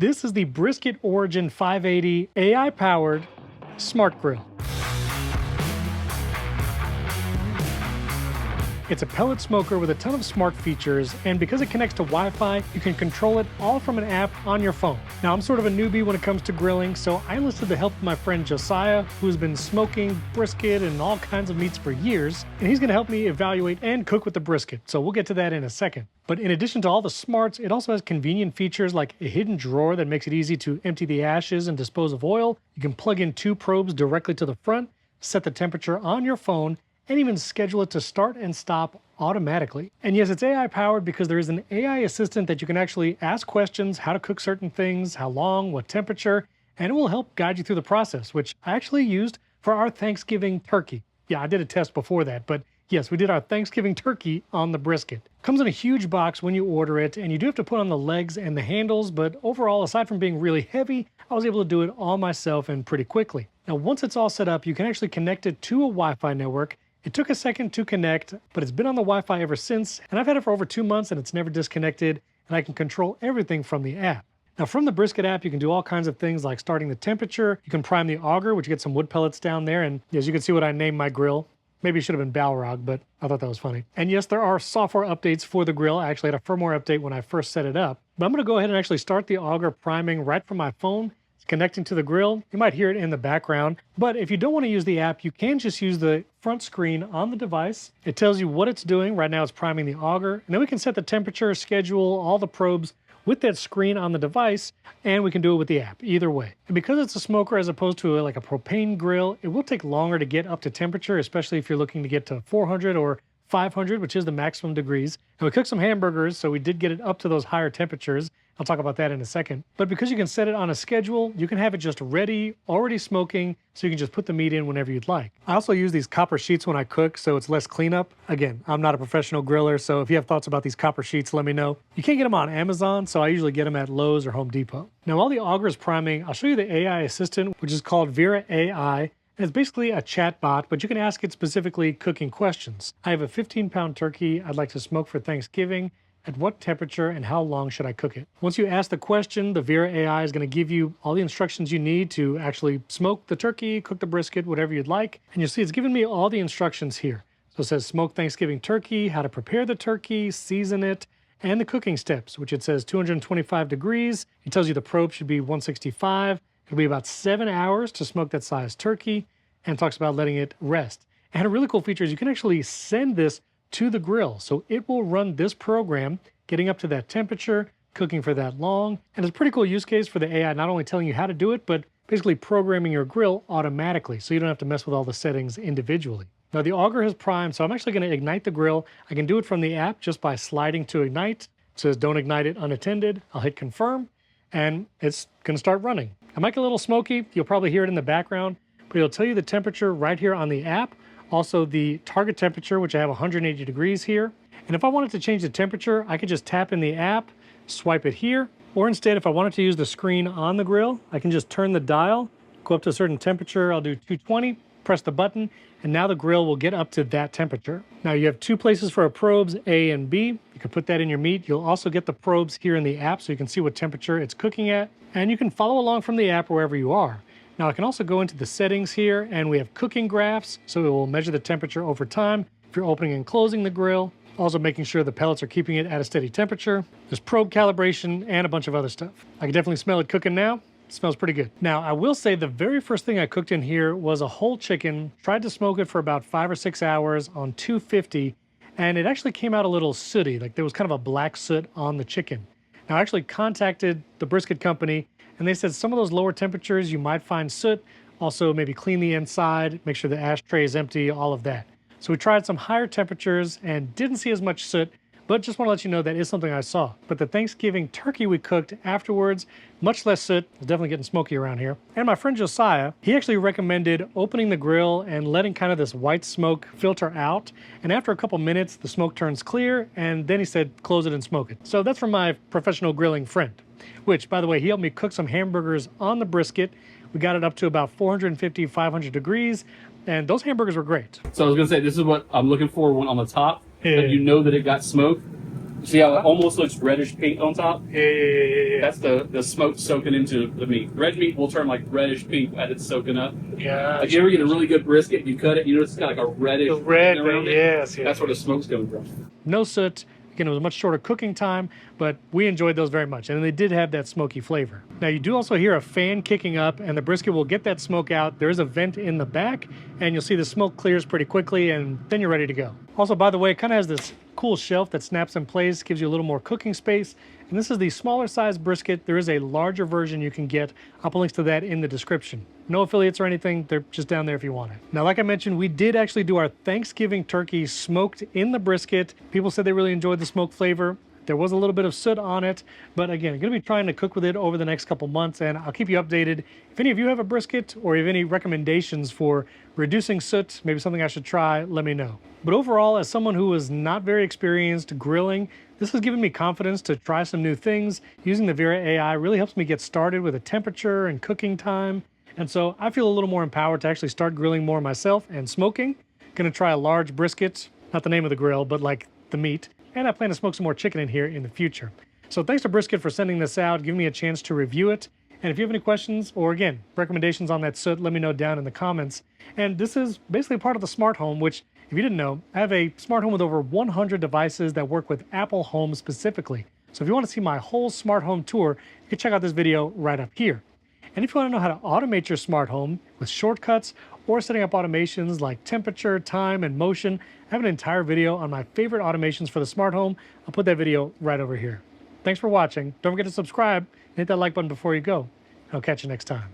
This is the Brisket Origin 580 AI-powered smart grill. It's a pellet smoker with a ton of smart features, and because it connects to Wi-Fi, you can control it all from an app on your phone. Now, I'm sort of a newbie when it comes to grilling, so I enlisted the help of my friend Josiah, who's been smoking brisket and all kinds of meats for years, and he's gonna help me evaluate and cook with the brisket, so we'll get to that in a second. But in addition to all the smarts, it also has convenient features like a hidden drawer that makes it easy to empty the ashes and dispose of oil. You can plug in 2 probes directly to the front, set the temperature on your phone, and even schedule it to start and stop automatically. And yes, it's AI powered because there is an AI assistant that you can actually ask questions, how to cook certain things, how long, what temperature, and it will help guide you through the process, which I actually used for our Thanksgiving turkey. Yeah, I did a test before that, but yes, we did our Thanksgiving turkey on the brisket. Comes in a huge box when you order it, and you do have to put on the legs and the handles, but overall, aside from being really heavy, I was able to do it all myself and pretty quickly. Now, once it's all set up, you can actually connect it to a Wi-Fi network. It took a second to connect, but it's been on the Wi-Fi ever since, and I've had it for over 2 months and it's never disconnected, and I can control everything from the app. Now, from the Brisket app, you can do all kinds of things like starting the temperature. You can prime the auger, which you get some wood pellets down there, and as you can see what I named my grill. Maybe it should have been Balrog, but I thought that was funny. And yes, there are software updates for the grill. I actually had a firmware update when I first set it up, but I'm gonna go ahead and actually start the auger priming right from my phone. Connecting to the grill. You might hear it in the background, but if you don't want to use the app, you can just use the front screen on the device. It tells you what it's doing. Right now it's priming the auger, and then we can set the temperature, schedule, all the probes with that screen on the device, and we can do it with the app, either way. And because it's a smoker as opposed to like a propane grill, it will take longer to get up to temperature, especially if you're looking to get to 400 or 500, which is the maximum degrees. And we cooked some hamburgers, so we did get it up to those higher temperatures. I'll talk about that in a second. But because you can set it on a schedule, you can have it just ready, already smoking, so you can just put the meat in whenever you'd like. I also use these copper sheets when I cook, so it's less cleanup. Again, I'm not a professional griller, so if you have thoughts about these copper sheets, let me know. You can't get them on Amazon, so I usually get them at Lowe's or Home Depot. Now, while the auger is priming, I'll show you the AI assistant, which is called Vera AI. And it's basically a chat bot, but you can ask it specifically cooking questions. I have a 15-pound turkey I'd like to smoke for Thanksgiving. At what temperature and how long should I cook it? Once you ask the question, the Vera AI is going to give you all the instructions you need to actually smoke the turkey, cook the brisket, whatever you'd like. And you'll see it's giving me all the instructions here. So it says smoke Thanksgiving turkey, how to prepare the turkey, season it, and the cooking steps, which it says 225 degrees. It tells you the probe should be 165. It'll be about 7 hours to smoke that size turkey, and talks about letting it rest. And a really cool feature is you can actually send this to the grill. So it will run this program, getting up to that temperature, cooking for that long. And it's a pretty cool use case for the AI, not only telling you how to do it, but basically programming your grill automatically, so you don't have to mess with all the settings individually. Now the auger has primed, so I'm actually gonna ignite the grill. I can do it from the app just by sliding to ignite. It says don't ignite it unattended. I'll hit confirm, and it's gonna start running. I might get a little smoky. You'll probably hear it in the background, but it'll tell you the temperature right here on the app. Also the target temperature, which I have 180 degrees here. And if I wanted to change the temperature, I could just tap in the app, swipe it here, or instead, if I wanted to use the screen on the grill, I can just turn the dial, go up to a certain temperature. I'll do 220, press the button, and now the grill will get up to that temperature. Now you have 2 places for our probes, A and B. You can put that in your meat. You'll also get the probes here in the app so you can see what temperature it's cooking at, and you can follow along from the app wherever you are. Now I can also go into the settings here, and we have cooking graphs, so it will measure the temperature over time if you're opening and closing the grill, also making sure the pellets are keeping it at a steady temperature. There's probe calibration and a bunch of other stuff. I can definitely smell it cooking now. It smells pretty good. Now I will say the very first thing I cooked in here was a whole chicken. Tried to smoke it for about 5 or 6 hours on 250, and it actually came out a little sooty, like there was kind of a black soot on the chicken. Now I actually contacted the brisket company, and they said some of those lower temperatures you might find soot. Also maybe clean the inside, make sure the ashtray is empty, all of that. So we tried some higher temperatures and didn't see as much soot, but just want to let you know that is something I saw. But the Thanksgiving turkey we cooked afterwards, much less soot. It's definitely getting smoky around here. And my friend Josiah, he actually recommended opening the grill and letting kind of this white smoke filter out. And after a couple minutes, the smoke turns clear, and then he said, close it and smoke it. So that's from my professional grilling friend, which, by the way, he helped me cook some hamburgers on the brisket. We got it up to about 450, 500 degrees, and those hamburgers were great. So I was gonna say, this is what I'm looking for, one on the top, that you know that it got smoked. See how it almost looks reddish pink on top? Yeah. That's the smoke soaking into the meat. Red meat will turn like reddish pink as it's soaking up. Yeah. Like you ever get a really good brisket, you cut it, you know it's got like a reddish The red, around it. yes. That's where the smoke's coming from. No soot. Again, it was a much shorter cooking time, but we enjoyed those very much. And they did have that smoky flavor. Now, you do also hear a fan kicking up, and the brisket will get that smoke out. There is a vent in the back, and you'll see the smoke clears pretty quickly, and then you're ready to go. Also, by the way, it kind of has this cool shelf that snaps in place, gives you a little more cooking space. And this is the smaller size brisket. There is a larger version you can get. I'll put links to that in the description. No affiliates or anything. They're just down there if you want it. Now, like I mentioned, we did actually do our Thanksgiving turkey smoked in the brisket. People said they really enjoyed the smoke flavor. There was a little bit of soot on it, but again, I'm going to be trying to cook with it over the next couple months, and I'll keep you updated. If any of you have a brisket or you have any recommendations for reducing soot, maybe something I should try, let me know. But overall, as someone who was not very experienced grilling, this has given me confidence to try some new things. Using the Vera AI really helps me get started with a temperature and cooking time. And so I feel a little more empowered to actually start grilling more myself and smoking. Gonna try a large brisket, not the name of the grill, but like the meat. And I plan to smoke some more chicken in here in the future. So thanks to Brisket for sending this out, giving me a chance to review it. And if you have any questions or again, recommendations on that soot, let me know down in the comments. And this is basically part of the smart home, which if you didn't know, I have a smart home with over 100 devices that work with Apple Home specifically. So if you want to see my whole smart home tour, you can check out this video right up here. And if you want to know how to automate your smart home with shortcuts or setting up automations like temperature, time, and motion, I have an entire video on my favorite automations for the smart home. I'll put that video right over here. Thanks for watching. Don't forget to subscribe and hit that like button before you go. I'll catch you next time.